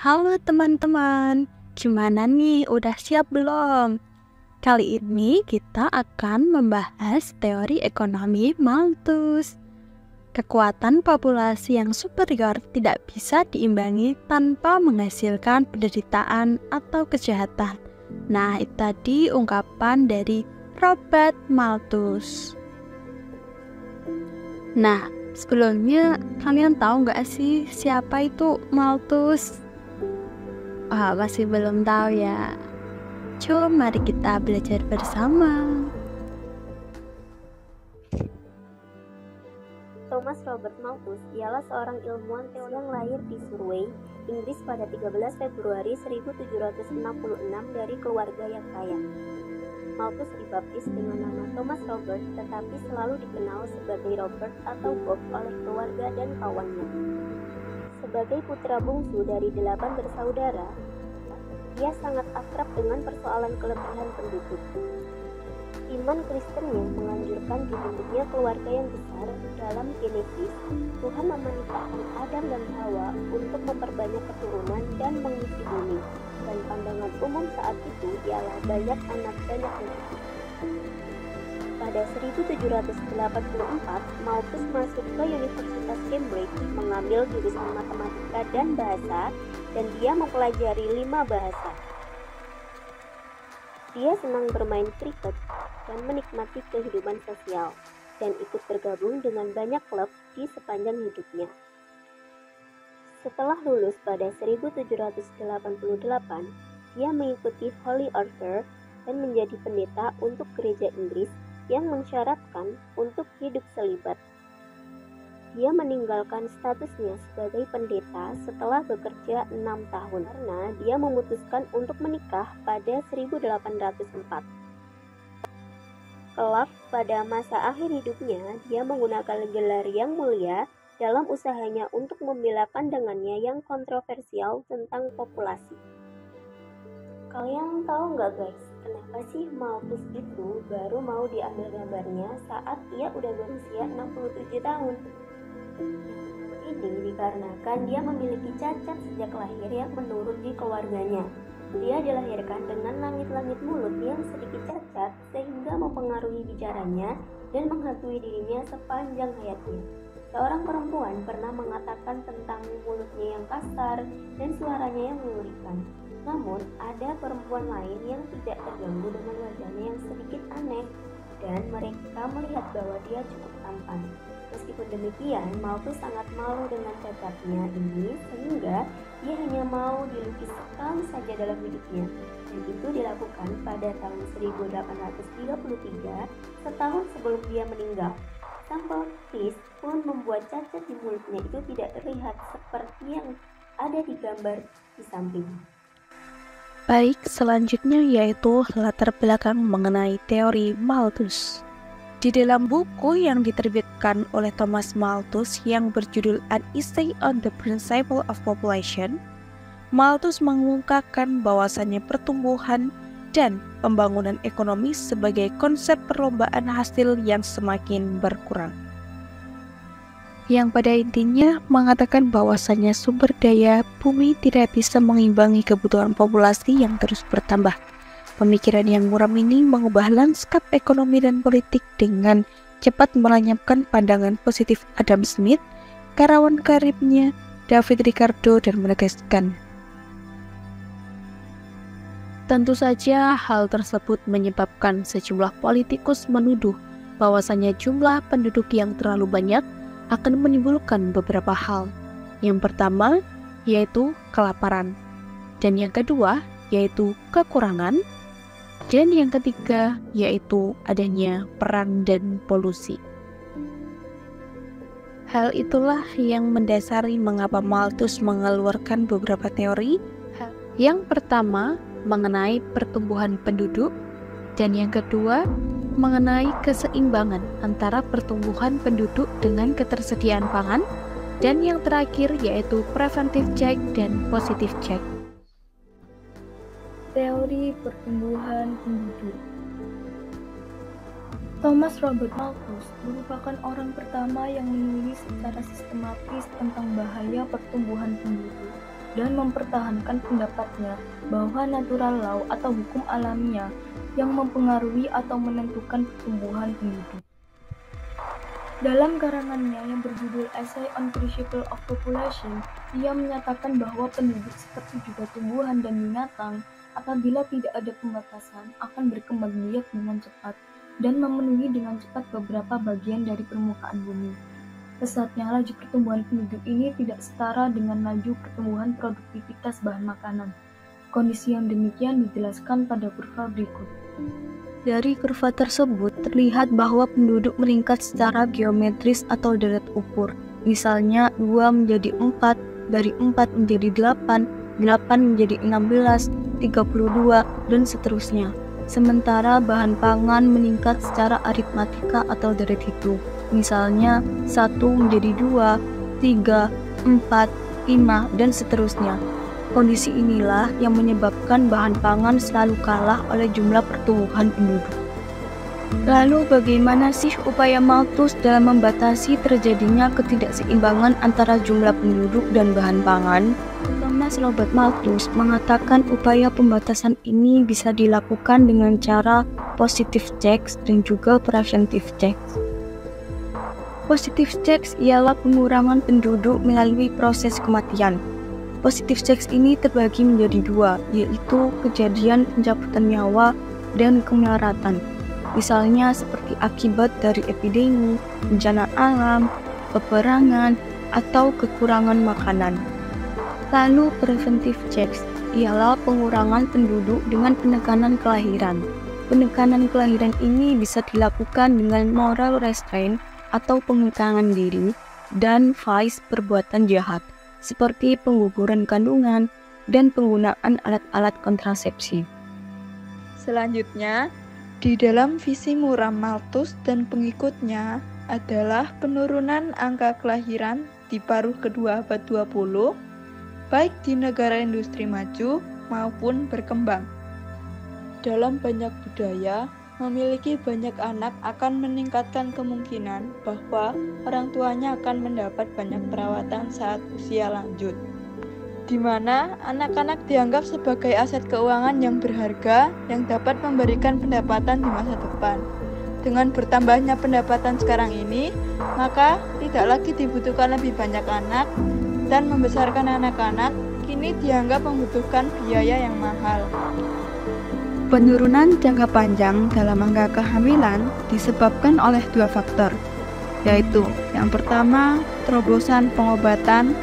Halo teman-teman, gimana nih? Udah siap belum? Kali ini kita akan membahas teori ekonomi Malthus. Kekuatan populasi yang superior tidak bisa diimbangi tanpa menghasilkan penderitaan atau kejahatan. Nah, itu tadi ungkapan dari Robert Malthus. Nah, sebelumnya kalian tahu nggak sih siapa itu Malthus? Masih belum tahu ya. Coba mari kita belajar bersama. Thomas Robert Malthus ialah seorang ilmuwan teori yang lahir di Surrey, Inggris pada 13 Februari 1766 dari keluarga yang kaya. Malthus dibaptis dengan nama Thomas Robert, tetapi selalu dikenal sebagai Robert atau Bob oleh keluarga dan kawannya. Sebagai putra bungsu dari 8 bersaudara, dia sangat akrab dengan persoalan kelebihan penduduk. Iman Kristennya menganjurkan dibentuknya keluarga yang besar. Dalam Genesis, Tuhan memerintahkan Adam dan Hawa untuk memperbanyak keturunan dan mengisi bumi, dan pandangan umum saat itu ialah banyak anak banyak rezeki. Pada 1784, Malthus masuk ke Universitas Cambridge mengambil jurusan matematika dan bahasa, dan dia mempelajari 5 bahasa. Dia senang bermain kriket dan menikmati kehidupan sosial, dan ikut bergabung dengan banyak klub di sepanjang hidupnya. Setelah lulus pada 1788, dia mengikuti Holy Order dan menjadi pendeta untuk gereja Inggris yang mensyaratkan untuk hidup selibat. Dia meninggalkan statusnya sebagai pendeta setelah bekerja 6 tahun karena dia memutuskan untuk menikah pada 1804. Kelak pada masa akhir hidupnya, dia menggunakan gelar yang mulia dalam usahanya untuk membela pandangannya yang kontroversial tentang populasi. Kalian tahu nggak guys, kenapa sih Malthus itu baru mau diambil gambarnya saat ia udah berusia 67 tahun? Ini dikarenakan dia memiliki cacat sejak lahir yang menurun di keluarganya. Dia dilahirkan dengan langit-langit mulut yang sedikit cacat sehingga mempengaruhi bicaranya dan menghantui dirinya sepanjang hayatnya. Seorang perempuan pernah mengatakan tentang mulutnya yang kasar dan suaranya yang mengerikan. Namun, ada perempuan lain yang tidak terganggu dengan wajahnya yang sedikit aneh, dan mereka melihat bahwa dia cukup tampan. Meskipun demikian, Malthus sangat malu dengan cacatnya ini, sehingga dia hanya mau dilukis sekali saja dalam hidupnya. Dan itu dilakukan pada tahun 1833, setahun sebelum dia meninggal. Sang pelukis pun membuat cacat di mulutnya itu tidak terlihat seperti yang ada di gambar di samping. Baik, selanjutnya yaitu latar belakang mengenai teori Malthus. Di dalam buku yang diterbitkan oleh Thomas Malthus yang berjudul An Essay on the Principle of Population, Malthus mengungkapkan bahwasannya pertumbuhan dan pembangunan ekonomi sebagai konsep perlombaan hasil yang semakin berkurang. Yang pada intinya mengatakan bahwasannya sumber daya bumi tidak bisa mengimbangi kebutuhan populasi yang terus bertambah. Pemikiran yang muram ini mengubah lanskap ekonomi dan politik dengan cepat melenyapkan pandangan positif Adam Smith, karyawan karibnya David Ricardo, dan menegaskan. Tentu saja hal tersebut menyebabkan sejumlah politikus menuduh bahwasannya jumlah penduduk yang terlalu banyak akan menimbulkan beberapa hal. Yang pertama yaitu kelaparan, dan yang kedua yaitu kekurangan, dan yang ketiga yaitu adanya perang dan polusi. Hal itulah yang mendasari mengapa Malthus mengeluarkan beberapa teori. Yang pertama mengenai pertumbuhan penduduk, dan yang kedua mengenai keseimbangan antara pertumbuhan penduduk dengan ketersediaan pangan, dan yang terakhir yaitu preventive check dan positive check. Teori pertumbuhan penduduk. Thomas Robert Malthus merupakan orang pertama yang menulis secara sistematis tentang bahaya pertumbuhan penduduk. dan mempertahankan pendapatnya bahwa natural law atau hukum alamiah yang mempengaruhi atau menentukan pertumbuhan penduduk. Dalam karangannya yang berjudul Essay on Principle of Population, ia menyatakan bahwa penduduk seperti juga tumbuhan dan binatang apabila tidak ada pembatasan akan berkembang biak dengan cepat dan memenuhi dengan cepat beberapa bagian dari permukaan bumi. Pesatnya laju pertumbuhan penduduk ini tidak setara dengan laju pertumbuhan produktivitas bahan makanan. Kondisi yang demikian dijelaskan pada kurva berikut. Dari kurva tersebut terlihat bahwa penduduk meningkat secara geometris atau deret ukur. Misalnya 2 menjadi 4, dari 4 menjadi 8, 8 menjadi 16, 32, dan seterusnya. Sementara bahan pangan meningkat secara aritmatika atau deret hitung. Misalnya 1 menjadi 2, 3, 4, 5, dan seterusnya. Kondisi inilah yang menyebabkan bahan pangan selalu kalah oleh jumlah pertumbuhan penduduk. Lalu bagaimana sih upaya Malthus dalam membatasi terjadinya ketidakseimbangan antara jumlah penduduk dan bahan pangan? Thomas Robert Malthus mengatakan upaya pembatasan ini bisa dilakukan dengan cara positive checks dan juga preventive checks. Positive checks ialah pengurangan penduduk melalui proses kematian. Positive checks ini terbagi menjadi 2, yaitu kejadian pencabutan nyawa dan kemelaratan. Misalnya seperti akibat dari epidemi, bencana alam, peperangan, atau kekurangan makanan. Lalu preventive checks ialah pengurangan penduduk dengan penekanan kelahiran. Penekanan kelahiran ini bisa dilakukan dengan moral restraint atau pengekangan diri dan vice perbuatan jahat, seperti pengguguran kandungan dan penggunaan alat-alat kontrasepsi. Selanjutnya, di dalam visi muram Malthus dan pengikutnya adalah penurunan angka kelahiran di paruh kedua abad 20, baik di negara industri maju maupun berkembang. Dalam banyak budaya, memiliki banyak anak akan meningkatkan kemungkinan bahwa orang tuanya akan mendapat banyak perawatan saat usia lanjut, di mana anak-anak dianggap sebagai aset keuangan yang berharga yang dapat memberikan pendapatan di masa depan. Dengan bertambahnya pendapatan sekarang ini, maka tidak lagi dibutuhkan lebih banyak anak, dan membesarkan anak-anak kini dianggap membutuhkan biaya yang mahal. Penurunan jangka panjang dalam angka kehamilan disebabkan oleh 2 faktor, yaitu yang pertama terobosan pengobatan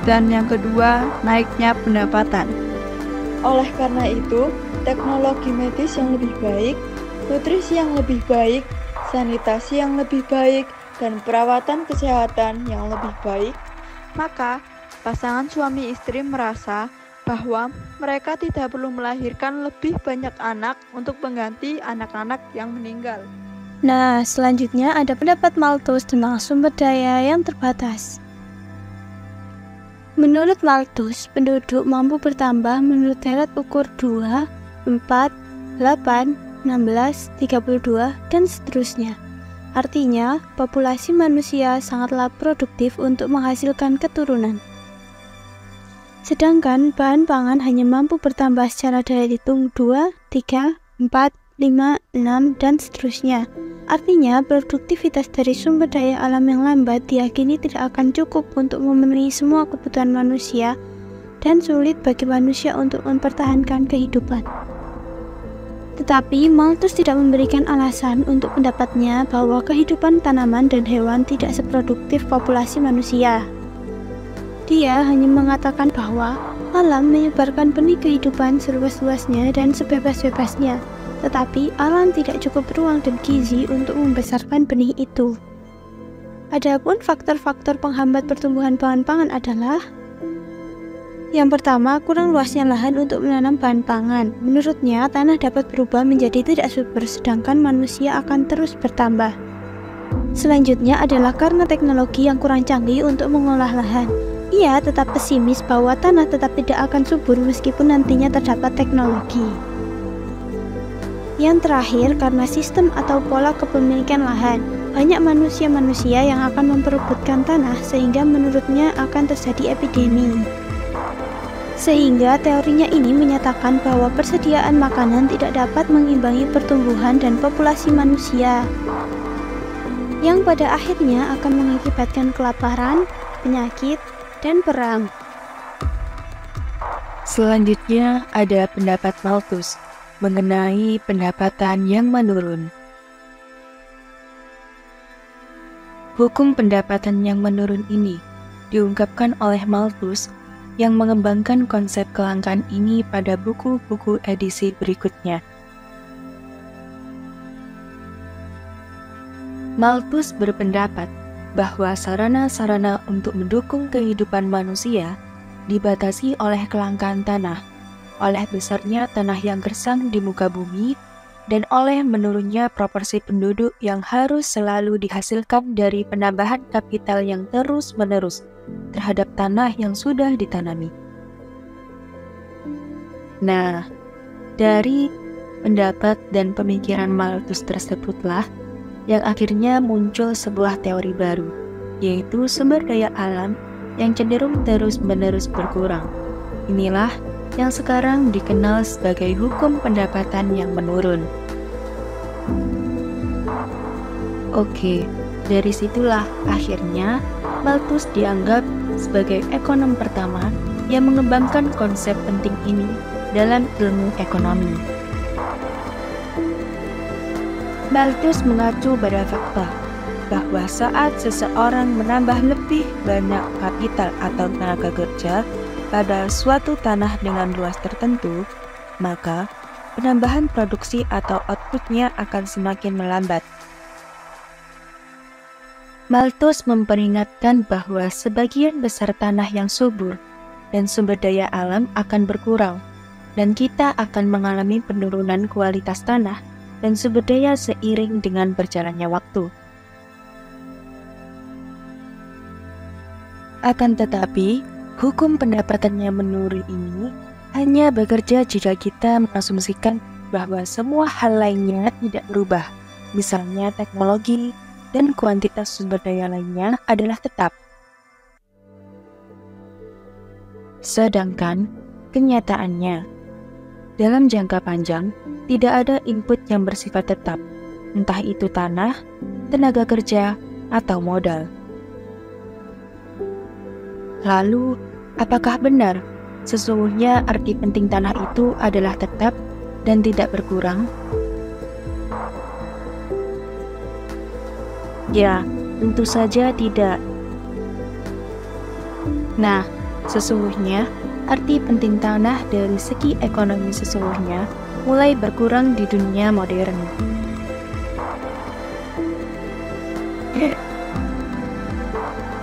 dan yang kedua naiknya pendapatan. Oleh karena itu, teknologi medis yang lebih baik, nutrisi yang lebih baik, sanitasi yang lebih baik, dan perawatan kesehatan yang lebih baik, maka pasangan suami istri merasa bahwa mereka tidak perlu melahirkan lebih banyak anak untuk mengganti anak-anak yang meninggal. Nah, selanjutnya ada pendapat Malthus tentang sumber daya yang terbatas. Menurut Malthus, penduduk mampu bertambah menurut deret ukur 2, 4, 8, 16, 32, dan seterusnya. Artinya, populasi manusia sangatlah produktif untuk menghasilkan keturunan. Sedangkan bahan pangan hanya mampu bertambah secara daya hitung 2, 3, 4, 5, 6, dan seterusnya. Artinya, produktivitas dari sumber daya alam yang lambat diyakini tidak akan cukup untuk memenuhi semua kebutuhan manusia dan sulit bagi manusia untuk mempertahankan kehidupan. Tetapi, Malthus tidak memberikan alasan untuk pendapatnya bahwa kehidupan tanaman dan hewan tidak seproduktif populasi manusia. Dia hanya mengatakan bahwa alam menyebarkan benih kehidupan seluas-luasnya dan sebebas-bebasnya, tetapi alam tidak cukup ruang dan gizi untuk membesarkan benih itu. Adapun faktor-faktor penghambat pertumbuhan bahan pangan adalah: yang pertama, kurang luasnya lahan untuk menanam bahan pangan. Menurutnya, tanah dapat berubah menjadi tidak subur, sedangkan manusia akan terus bertambah. Selanjutnya adalah karena teknologi yang kurang canggih untuk mengolah lahan. Ia tetap pesimis bahwa tanah tetap tidak akan subur meskipun nantinya terdapat teknologi. Yang terakhir, karena sistem atau pola kepemilikan lahan. Banyak manusia-manusia yang akan memperebutkan tanah sehingga menurutnya akan terjadi epidemi. Sehingga teorinya ini menyatakan bahwa persediaan makanan tidak dapat mengimbangi pertumbuhan dan populasi manusia, yang pada akhirnya akan mengakibatkan kelaparan, penyakit, dan perang. Selanjutnya ada pendapat Malthus mengenai pendapatan yang menurun. Hukum pendapatan yang menurun ini diungkapkan oleh Malthus yang mengembangkan konsep kelangkaan ini pada buku-buku edisi berikutnya. Malthus berpendapat bahwa sarana-sarana untuk mendukung kehidupan manusia dibatasi oleh kelangkaan tanah, oleh besarnya tanah yang gersang di muka bumi, dan oleh menurunnya proporsi penduduk yang harus selalu dihasilkan dari penambahan kapital yang terus-menerus terhadap tanah yang sudah ditanami. Nah, dari pendapat dan pemikiran Malthus tersebutlah yang akhirnya muncul sebuah teori baru, yaitu sumber daya alam yang cenderung terus-menerus berkurang. Inilah yang sekarang dikenal sebagai hukum pendapatan yang menurun. Oke, dari situlah akhirnya Malthus dianggap sebagai ekonom pertama yang mengembangkan konsep penting ini dalam ilmu ekonomi. Malthus mengacu pada fakta bahwa saat seseorang menambah lebih banyak kapital atau tenaga kerja pada suatu tanah dengan luas tertentu, maka penambahan produksi atau outputnya akan semakin melambat. Malthus memperingatkan bahwa sebagian besar tanah yang subur dan sumber daya alam akan berkurang, dan kita akan mengalami penurunan kualitas tanah dan sumber daya seiring dengan berjalannya waktu. Akan tetapi, hukum pendapatan yang menurun ini hanya bekerja jika kita mengasumsikan bahwa semua hal lainnya tidak berubah, misalnya teknologi dan kuantitas sumber daya lainnya adalah tetap. Sedangkan kenyataannya, dalam jangka panjang, tidak ada input yang bersifat tetap, entah itu tanah, tenaga kerja, atau modal. Lalu, apakah benar sesungguhnya arti penting tanah itu adalah tetap dan tidak berkurang? Ya, tentu saja tidak. Nah, sesungguhnya arti penting tanah dari segi ekonomi sesungguhnya mulai berkurang di dunia modern.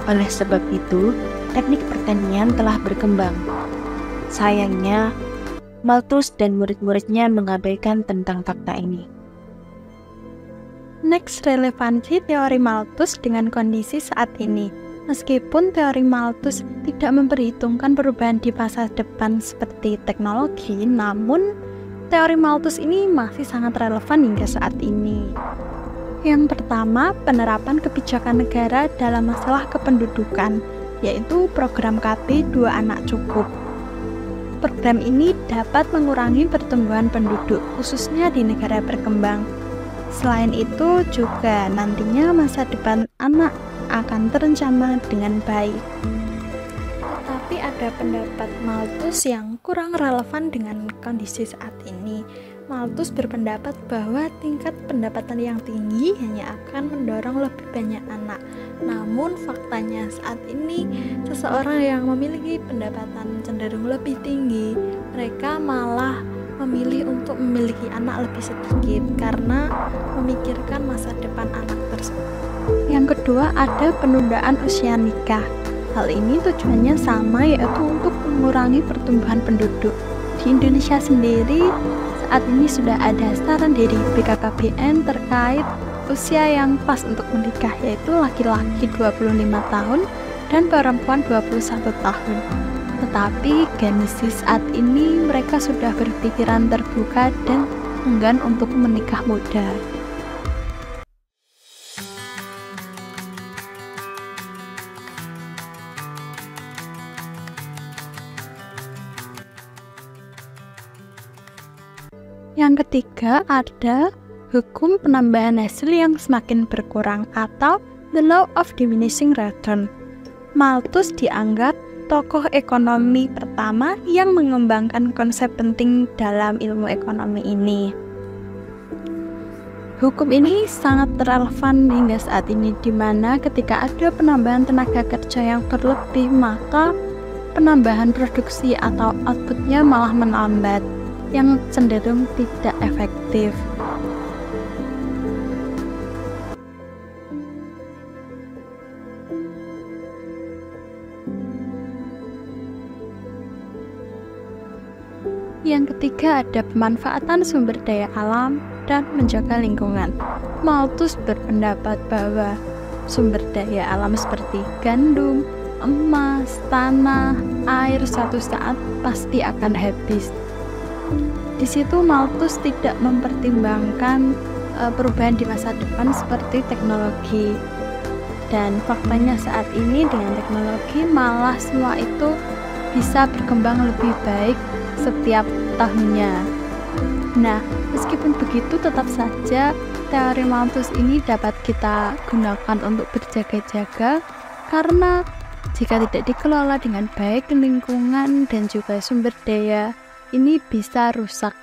Oleh sebab itu, teknik pertanian telah berkembang. Sayangnya, Malthus dan murid-muridnya mengabaikan tentang fakta ini. Next, relevansi teori Malthus dengan kondisi saat ini. Meskipun teori Malthus tidak memperhitungkan perubahan di masa depan seperti teknologi, namun teori Malthus ini masih sangat relevan hingga saat ini. Yang pertama, penerapan kebijakan negara dalam masalah kependudukan, yaitu program KB 2 anak cukup. Program ini dapat mengurangi pertumbuhan penduduk, khususnya di negara berkembang. Selain itu juga nantinya masa depan anak akan terencana dengan baik. Tetapi ada pendapat Malthus yang kurang relevan dengan kondisi saat ini. Malthus berpendapat bahwa tingkat pendapatan yang tinggi hanya akan mendorong lebih banyak anak. Namun faktanya saat ini seseorang yang memiliki pendapatan cenderung lebih tinggi, mereka malah memilih untuk memiliki anak lebih sedikit karena memikirkan masa depan anak tersebut. Yang kedua, ada penundaan usia nikah. Hal ini tujuannya sama, yaitu untuk mengurangi pertumbuhan penduduk. Di Indonesia sendiri saat ini sudah ada saran dari BKKBN terkait usia yang pas untuk menikah, yaitu laki-laki 25 tahun dan perempuan 21 tahun. Tetapi Genesis saat ini mereka sudah berpikiran terbuka dan enggan untuk menikah muda. Yang ketiga ada hukum penambahan hasil yang semakin berkurang atau the law of diminishing return. Malthus dianggap tokoh ekonomi pertama yang mengembangkan konsep penting dalam ilmu ekonomi ini. Hukum ini sangat relevan hingga saat ini, di mana ketika ada penambahan tenaga kerja yang berlebih, maka penambahan produksi atau outputnya malah melambat, yang cenderung tidak efektif. Yang ketiga ada pemanfaatan sumber daya alam dan menjaga lingkungan. Malthus berpendapat bahwa sumber daya alam seperti gandum, emas, tanah, air suatu saat pasti akan habis. Di situ Malthus tidak mempertimbangkan perubahan di masa depan seperti teknologi. Dan faktanya saat ini dengan teknologi malah semua itu bisa berkembang lebih baik setiap tahunnya. Nah, meskipun begitu tetap saja teori Malthus ini dapat kita gunakan untuk berjaga-jaga, karena jika tidak dikelola dengan baik, lingkungan dan juga sumber daya ini bisa rusak.